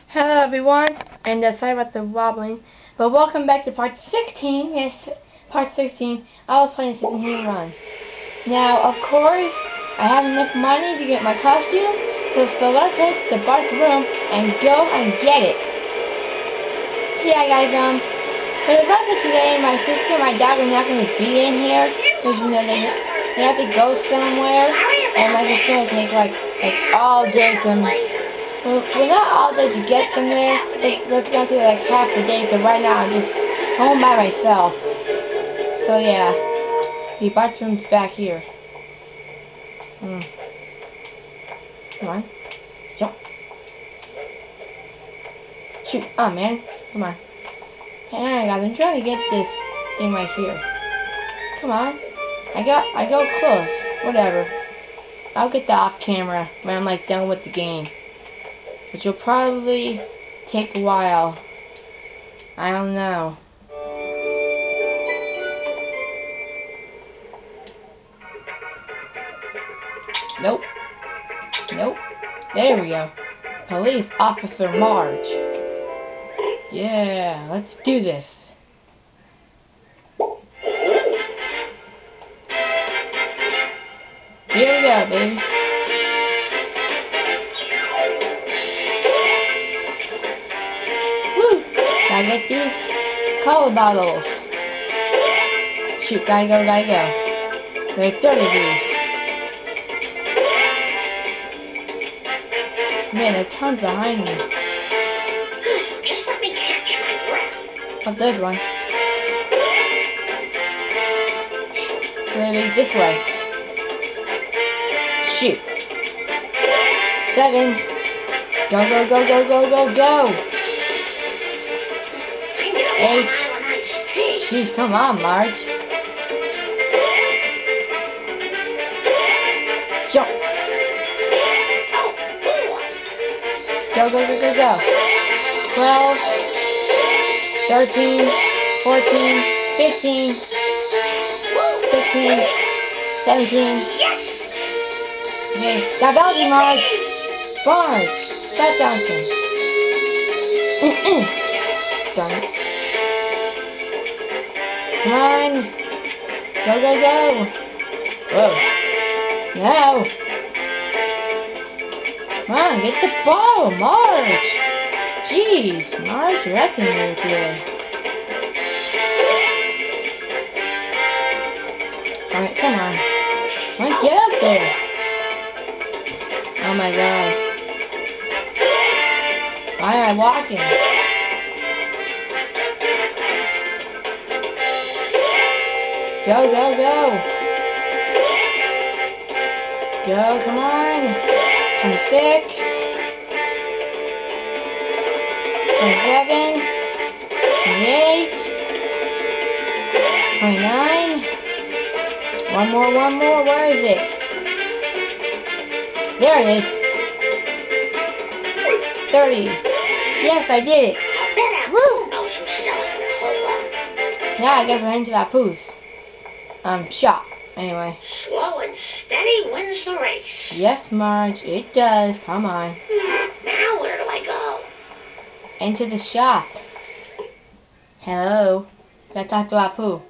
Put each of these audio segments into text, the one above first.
Hello everyone, and sorry about the wobbling, but welcome back to part 16. Yes, part 16. I was playing Citizen Run. Now, of course, I have enough money to get my costume, so let's hit the Bart's room and go and get it. Yeah, guys, for the rest of today, my sister and my dad are not going to be in here, because, you know, they have to go somewhere, and, like, it's going to take, like all day from... Well, not all day to get them there. It's going to take like half the day, so right now I'm just home by myself. So yeah, the bathroom's back here. Come on, jump. Shoot, oh man, come on. Hang on, guys, I'm trying to get this thing right here. Come on, I go close. Whatever. I'll get the off camera when I'm like done with the game, which will probably take a while. I don't know. Nope. Nope. There we go. Police Officer Marge. Yeah, let's do this. Here we go, baby. Woo! Gotta get these cola bottles. Shoot, gotta go. There are 30 of these. Man, there are tons behind me. Just let me catch my breath. Oh, there's one. So they lead this way. Shoot. 7. Go. 8. Jeez, come on, Marge. Jump. Go. 12, 13, 14, 15, 16, 17. Okay, stop bouncing, Marge. Marge, stop bouncing. Darn it. Come on. Go. Whoa. No. Come on, get the ball, Marge. Jeez, Marge, you're acting weird today. Alright, come on. Get up there. Oh my god. Why am I walking? Go. Go, come on. 26. 27. 28. 29. One more. Where is it? There it is. 30. Yes, I did it. Woo! Now I get into Apu's shop. Anyway. Slow and steady wins the race. Yes, Marge, it does. Come on. Now where do I go? Into the shop. Hello. Gotta talk to Apu.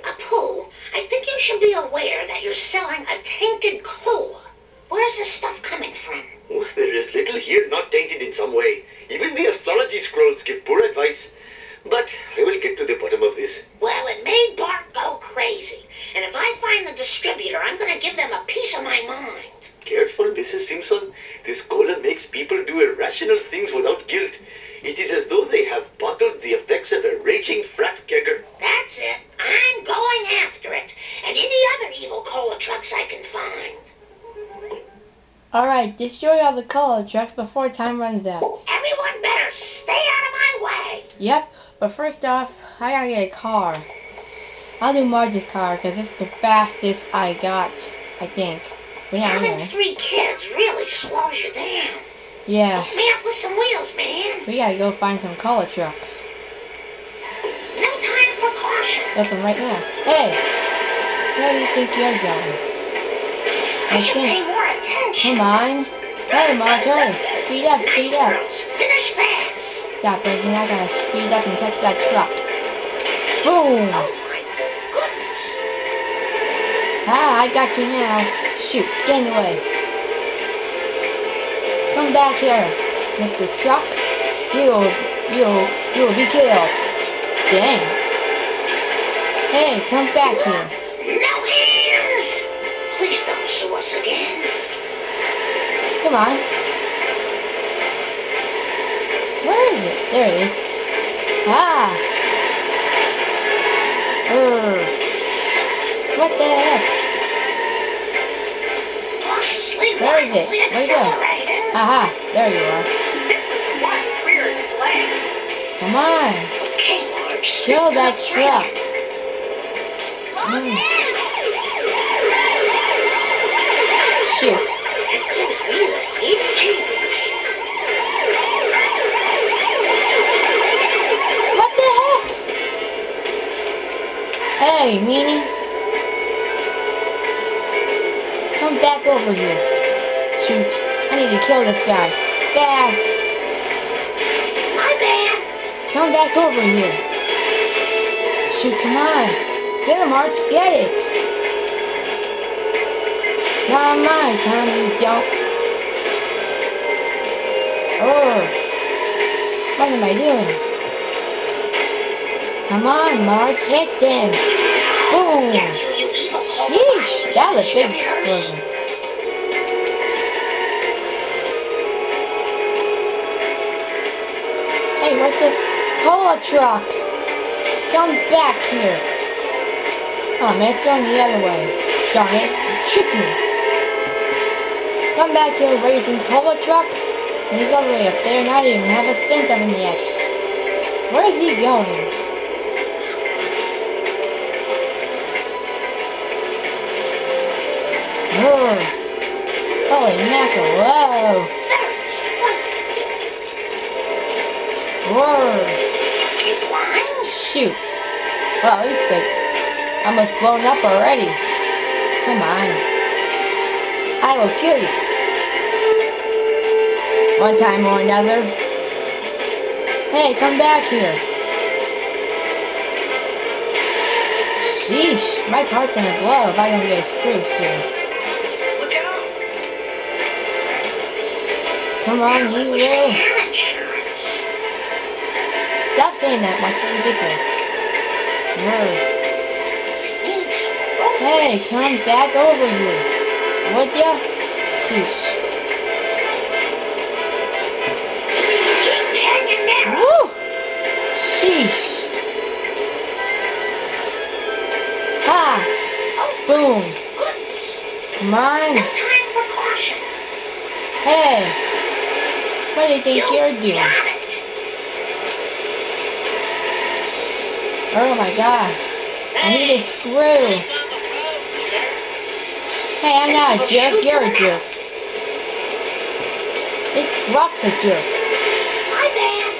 Apu, I think you should be aware that you're selling a tainted cola. Where's this stuff coming from? Oh, there is little here not tainted in some way. Even the astrology scrolls give poor advice. But I will get to the bottom of this. Well, it made Bart go crazy. And if I find the distributor, I'm going to give them a piece of my mind. Careful, Mrs. Simpson. This cola makes people do irrational things without guilt. It is as though they have bottled the effects of a raging frat kegger. That's it. I'm going after it. And any other evil cola trucks I can find. Alright, destroy all the cola trucks before time runs out. Everyone better stay out of my way. Yep, but first off, I gotta get a car. I'll do Marge's car, because it's the fastest I got, I think. But yeah, Having anyway. 3 kids really slows you down. Yeah. Hook me up with some wheels, man. We gotta go find some cola trucks. No time for caution. That's one right now. Hey! Where do you think you're going? I should pay more Come on. Hurry, Marge, hurry. Speed up, speed up. Finish fast. Stop, Rosie. I gotta speed up and catch that truck. Boom. Oh my goodness. Ah, I got you now. Shoot, get in the way. Come back here, Mr. Truck. You'll be killed. Dang. Hey, come back here. No hands. Please don't sue us again. Come on. Where is it? There it is. Ah. What the heck? Cautiously, Where is it? we Where'd it go? accelerated. Aha, there you are. This was one weird plan. Come on. Okay, Marge. Kill that truck. Shoot. It gives me the heebie-jeebies. What the heck? Hey, meanie. Come back over here. Shoot. I need to kill this guy. Fast. My bad. Come back over here. Shoot, come on. Get him, Arch. Get it. Not on my time, you don't. Oh. What am I doing? Come on, Marge. Hit them. Boom. Get you evil cold Yeesh. That was a big distributors. explosion. Hey, where's the cola truck? Come back here. Oh man, it's going the other way. Darn it. It tricked me. Come back here, raging cola truck. And he's all the way up there, and I don't even have a scent of him yet. Where is he going? Roar. Holy mackerel. Whoa. Roar. Is one? Shoot. Wow, he's like almost blown up already. Come on. I will kill you. One time or another. Hey, come back here. Sheesh, my car's gonna blow if I don't get screwed soon. Look out. Come on, you will. Have insurance. Stop saying that much, it's ridiculous. Word. Need some rope. Hey, come back over here. Would ya? Sheesh. Keep hanging there. Woo! Sheesh. Ha! Oh, Boom. goodness. Come on. No time for caution. Hey. What do you think you're doing? Got it. Oh my god. I need a screw. Hey, I'm not a jerk. You're a jerk. This truck's a jerk. My bad.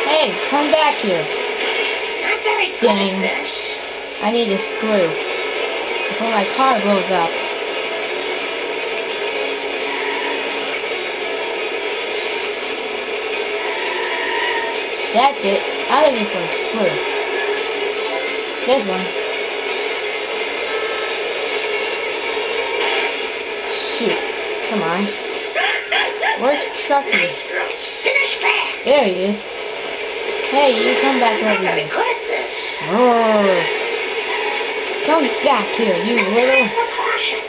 Hey, come back here. Not very good Dang. at this. I need a screw before my car blows up. That's it. I'm looking for a screw. There's one. Shoot. Come on. Where's Trucky? Nice girls. Finish fast. There he is. Hey, you come back Not over very here. good at this. Roar. Come back here, you No time little... for caution.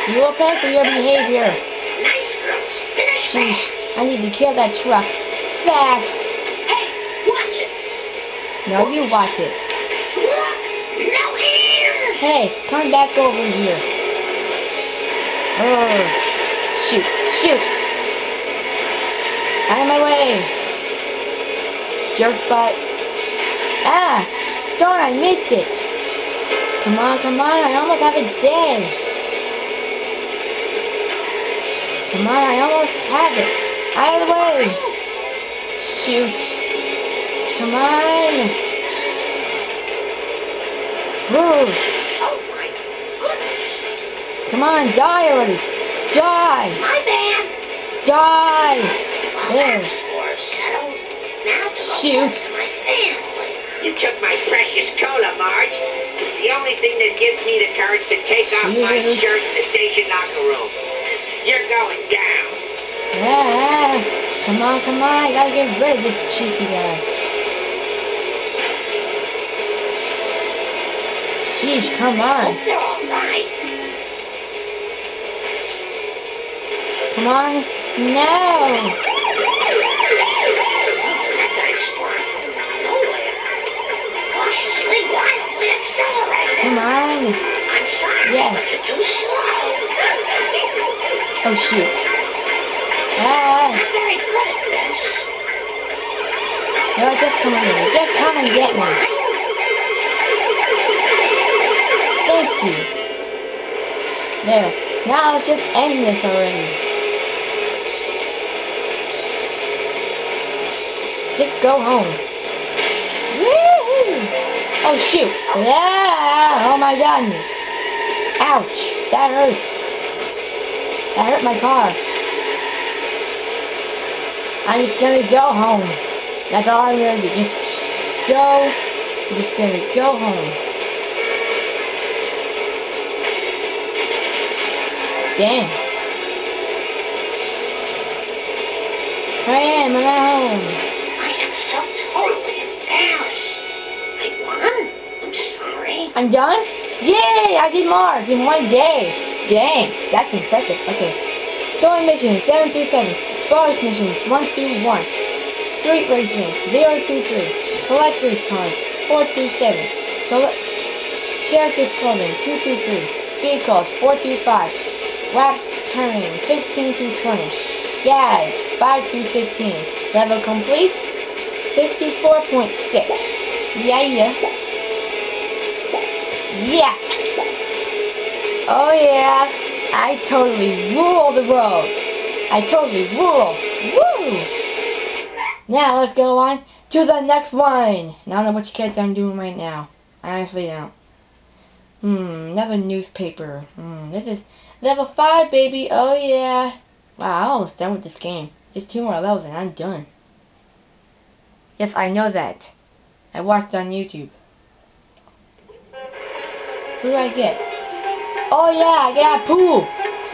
You will pay for your behavior. Nice girls. Finish Sheesh. fast. I need to kill that truck. Fast. Hey, watch it. No, you watch it. No hands. Hey, come back over here. Roar. Shoot. Shoot. Out of my way. Jerk butt. Ah! Darn, I missed it. Come on, come on. I almost have it dead. Come on, I almost have it. Out of the way. Shoot. Come on. Woo! Oh my goodness. Come on, die already! Die! My bad. Die! Well, There. that's more settled. Now to go Shoot. back to my family. You took my precious cola, Marge. It's the only thing that gives me the courage to take off my Shoot. shirt in the station locker room. You're going down. Ah! Come on, come on! I gotta get rid of this cheeky guy. Sheesh, come on! Hope they're all right. Come on! No! That guy spawned from nowhere. Cautiously, wildly accelerating. Come on! I'm sorry, Yes. but you're too slow. Oh shoot! Ah! I'm very good at this. No, just come and get me! Just come and get me! Thank you! There. Now let's just end this already. Just go home. Woohoo! Oh shoot! Yeah! Oh my goodness! Ouch! That hurt. That hurt my car. I'm just gonna go home. That's all I'm gonna do. Just go. I'm just gonna go home. Damn. Here I am. I'm at home. I am so totally embarrassed. I won. I'm sorry. I'm done? Yay! I did Mars in one day. Dang, that's impressive. Okay. Story missions 7 through 7. Forest missions 1 through 1. Street racing 0 through 3. Collector's cards 4 through 7. Characters clothing 2 through 3. Vehicles 4 through 5. Waps carrying 16 through 20. Gags 5 through 15. Level complete 64.6. Yeah. Yes! Oh yeah! I totally rule the world! I totally rule! Woo! Now let's go on to the next one! I don't know which character I'm doing right now. I honestly don't. Another newspaper. This is level 5, baby. Oh yeah! Wow, I'm almost done with this game. Just 2 more levels and I'm done. Yes, I know that. I watched it on YouTube. Who do I get? Oh yeah, I get a pool!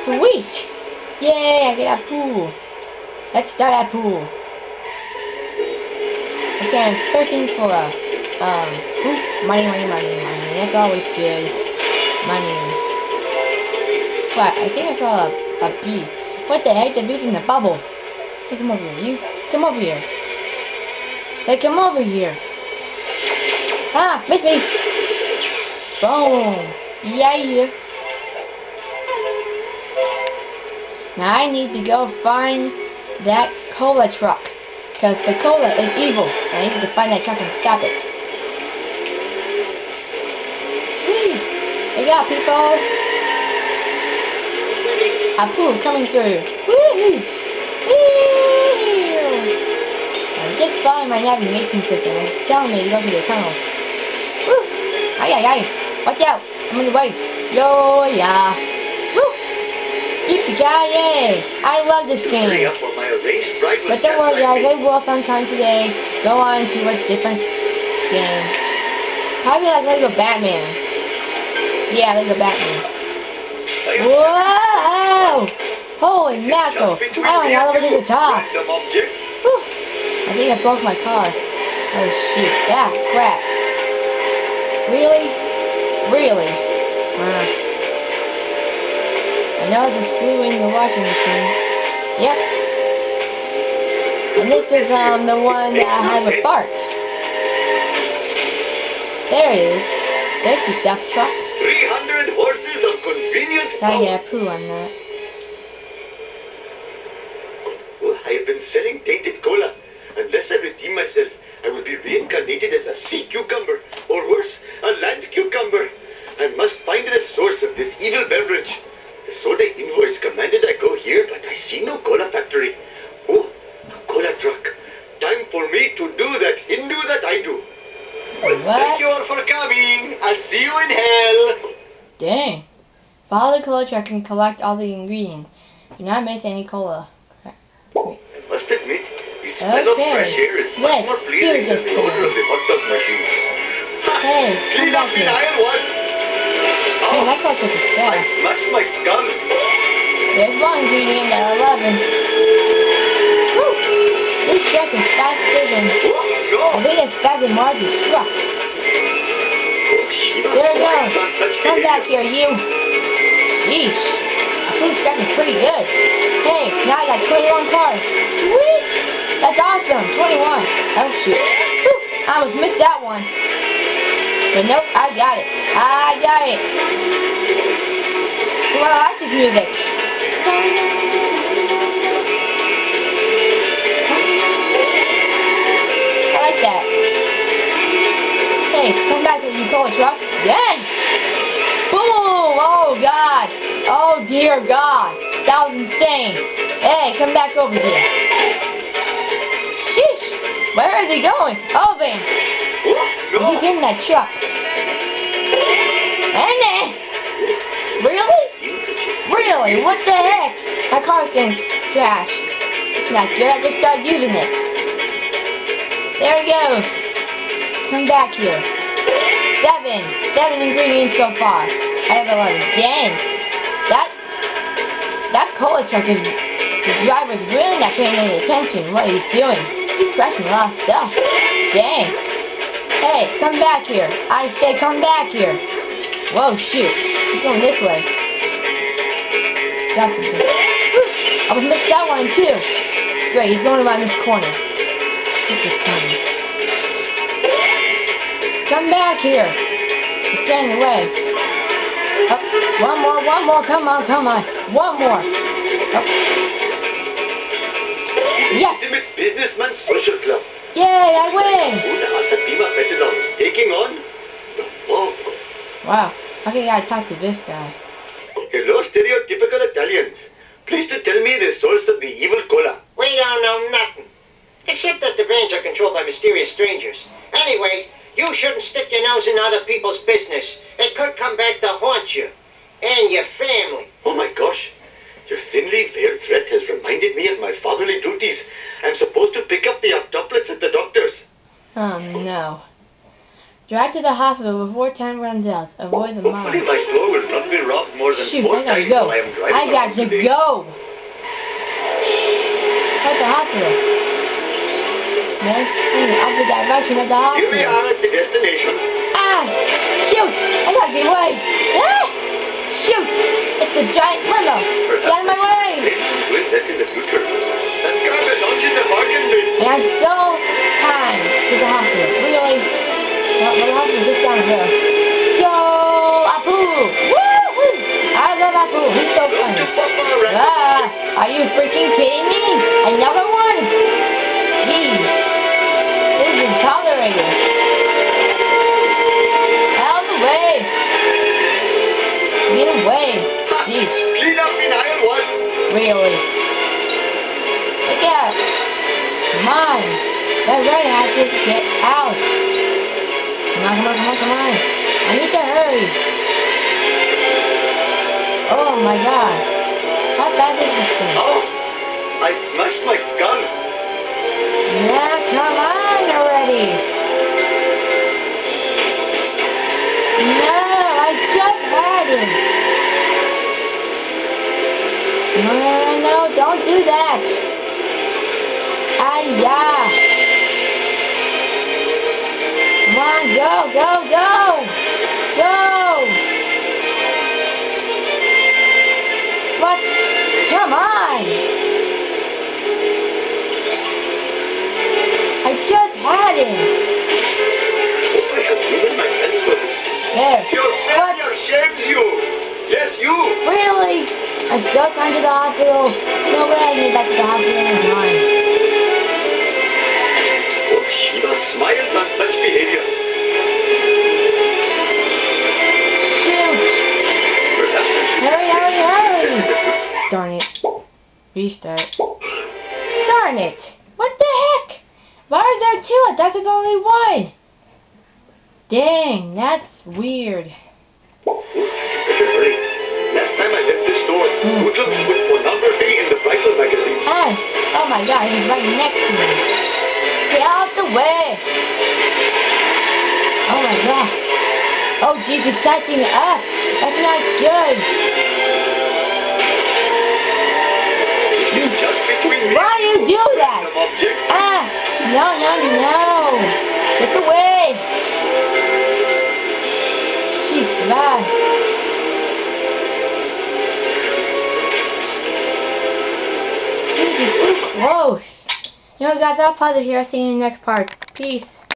Sweet! Yay, I get a pool! Let's start a pool. Okay, I'm searching for a, money. That's always good. Money. What? I think I saw a bee. What the heck? The bee's in the bubble. Hey, come over here. You, come over here. Hey, come over here. Ah, miss me. Boom. Yeah. Now I need to go find that cola truck. Because the cola is evil. And I need to find that truck and stop it. Whee! Hey, got people. A poo coming through. Woohoo! Woo! I'm just following my navigation system. It's telling me to go through the tunnels. Woo! Ay. Watch out! I'm on the way. Yo, yeah. Woo! Yippee-ki-yay! I love this game. But don't worry guys, I will sometime today go on to a different game. Probably like Lego Batman. Yeah, Lego Batman. Whoa! Holy mackerel! I went all the way to the top. Whew. I think I broke my car. Oh shoot, that crap. Really? Wow. I know the screw in the washing machine. Yep. And this is the one that has a fart. There it is. There's the stuff truck. 300 horses of convenient I power. get a poo on that. Oh, I have been selling tainted cola. Unless I redeem myself, I will be reincarnated as a sea cucumber, or worse, a land cucumber. I must find the source of this evil beverage. The soda invoice commanded I go here, but I see no cola factory. Oh, a cola truck. Time for me to do that Hindu that I do. Well, What? thank you all for coming. I'll see you in hell. Dang. Follow the cola truck and collect all the ingredients. Do not miss any cola. I must admit, the smell of Okay, fresh air is much let's more do pleasing this than the odor thing. of the hot dog machine. Hey, come Clean up back in here. aisle one. Man, that cola truck is I fast. smashed my skull. There's one ingredient at 11. Woo! This truck is faster than... Oh, I no. think it's faster than Marge's truck. Oh, Shiva, There it why goes. not such Come back behavior? here, you. Sheesh. The food scrap is pretty good. Hey, now I got 21 cars. Sweet. That's awesome. 21. Oh, shoot. Whew. I almost missed that one. But nope, I got it. I got it. Well, I like this music. I like that. Hey, come back here, you cola truck. Dang! Boom! Oh, God. Oh, dear God. That was insane. Hey, come back over here. Sheesh. Where is he going? Oh, man. Oh, Keep no. hitting that truck. And really? Really? What the heck? My car's getting trashed. It's not good. I just started using it. There he goes. Come back here. 7 ingredients so far. I have 11. Dang. That cola truck is... The driver's really not paying any attention to what he's doing. He's crashing a lot of stuff. Dang. Hey, come back here. I say come back here. Whoa, shoot. He's going this way. Got something. Whew. I almost missed that one too. Great, he's going around this corner. Get this corner. Come back here. He's getting away. Up. One more. Come on. One more. Up. Yes. Ultimate Businessman Social Club. Yay, I win. Una Asapima Petidons taking on the Mob. Wow. Okay, I gotta talk to this guy. Hello, stereotypical Italians. Please to tell me the source of the evil cola. We don't know nothing. Except that the brands are controlled by mysterious strangers. Anyway, you shouldn't stick your nose in other people's business. It could come back to haunt you. And your family. Oh my gosh. Your thinly veiled threat has reminded me of my fatherly duties. I'm supposed to pick up the octuplets at the doctor's. Oh no. Drive to the hospital before time runs out. Avoid the Hopefully mom. my store will not be robbed more than Shoot, 4 I gotta times go. while I am driving I got around to today. go. At the hospital. Man, in the opposite direction of the Here we hospital. are at the destination. Ah! Shoot! I gotta get away! Ah! Shoot! It's a giant limo! Get out of my way! Will that in the future? That car belongs in the bargain bin. And I'm still timed to the hospital. Really? Well, the hospital's just down the road. Yo! Apu! Woo-hoo! I love Apu. He's so Look funny. to Papa Rabbit. Ah! Are you freaking kidding me? Another one? Jeez. This is intolerable. Out of the way. Get away. Jeez. Clean up in aisle 1. Really? Look out. Come on. That red has to get out. Come on. I need to hurry. Oh my god. How bad is this thing? Oh, I smashed my skull. Yeah, come on already. No, I just had him. No, don't do that. Yeah. Come on, go. What? Come on. I just had him. I have ruined my friend's words. There. Your What? failure shames you. Yes, you. Really? I'm still time to the hospital. No way I can get back to the hospital in time. Oh, Shiva smiles on such behavior. Shoot! Perhaps I should Hurry! Darn it. Restart. Darn it! What the heck? Why are there two? I thought there's only one. Dang, that's weird. Better hurry. Last time I left this store, hoodlums with pornography in the Bible magazine. Oh my god, he's right next to me. Get out the way! Oh my god. Oh jeez, he's catching up. That's not good. Just between me Why do you do that? Some object. No. Get away. Jeez, bye. Jeez, he's too close. You know guys, I'll pause it here. I'll see you in the next part. Peace.